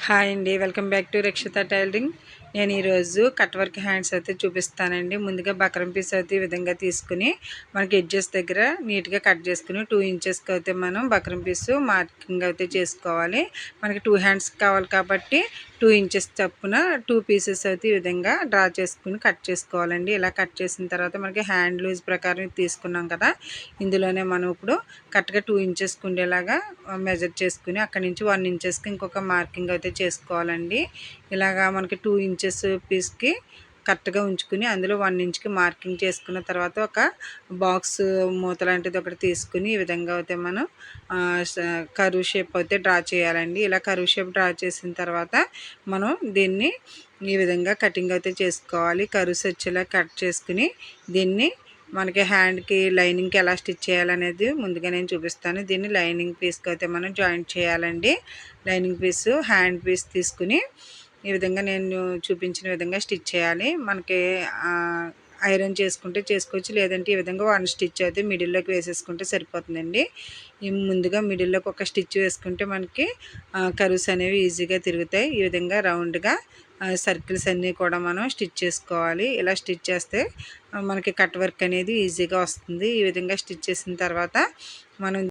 Hi అండి, welcome back to Rakshita tailoring. నేను ఈరోజు కట్ వర్క్ హ్యాండ్స్ అయితే చూపిస్తానండి. ముందుగా బక్రం పీస్ అయితే ఈ విధంగా తీసుకుని మనకి ఎడ్జెస్ దగ్గర నీట్గా కట్ చేసుకుని 2 ఇంచెస్కి అయితే మనం బక్రం పీసు మార్కింగ్ అయితే చేసుకోవాలి. మనకి 2 హ్యాండ్స్ కావాలి కాబట్టి 2 ఇంచెస్ చప్పున 2 పీసెస్ అయితే ఈ విధంగా డ్రా చేసుకుని కట్ చేసుకోవాలండి. ఇలా కట్ చేసిన తర్వాత మనకి హ్యాండ్ లూజ్ ప్రకారం తీసుకున్నాం కదా, ఇందులోనే మనం ఇప్పుడు కరెక్ట్గా 2 ఇంచెస్కి ఉండేలాగా మెజర్ చేసుకుని అక్కడి నుంచి 1 ఇంచెస్కి ఇంకొక మార్కింగ్ అయితే చేసుకోవాలండి. ఇలాగా మనకి 2 ఇంచెస్ పీస్కి కరెక్ట్గా ఉంచుకుని అందులో 1 ఇంచ్కి మార్కింగ్ చేసుకున్న తర్వాత ఒక బాక్స్ మూత లాంటిది ఒకటి తీసుకుని ఈ విధంగా అయితే మనం కర్వ్ షేప్ అయితే డ్రా చేయాలండి. ఇలా కర్వ్ షేప్ డ్రా చేసిన తర్వాత మనం దీన్ని ఈ విధంగా కటింగ్ అయితే చేసుకోవాలి. కర్వ్స్ వచ్చేలా కట్ చేసుకుని దీన్ని మనకి హ్యాండ్కి లైనింగ్కి ఎలా స్టిచ్ చేయాలనేది ముందుగా నేను చూపిస్తాను. దీన్ని లైనింగ్ పీస్కి అయితే మనం జాయింట్ చేయాలండి. లైనింగ్ పీసు హ్యాండ్ పీస్ తీసుకుని ఈ విధంగా నేను చూపించిన విధంగా స్టిచ్ చేయాలి. మనకి ఐరన్ చేసుకుంటే చేసుకోవచ్చు, లేదంటే ఈ విధంగా 1 స్టిచ్ అయితే మిడిల్లోకి వేసేసుకుంటే సరిపోతుందండి. ముందుగా మిడిల్లోకి ఒక స్టిచ్ వేసుకుంటే మనకి కర్వ్స్ అనేవి ఈజీగా తిరుగుతాయి. ఈ విధంగా రౌండ్గా సర్కిల్స్ అన్నీ కూడా మనం స్టిచ్ చేసుకోవాలి. ఇలా స్టిచ్ చేస్తే మనకి కట్ వర్క్ అనేది ఈజీగా వస్తుంది. ఈ విధంగా స్టిచ్ చేసిన తర్వాత మనం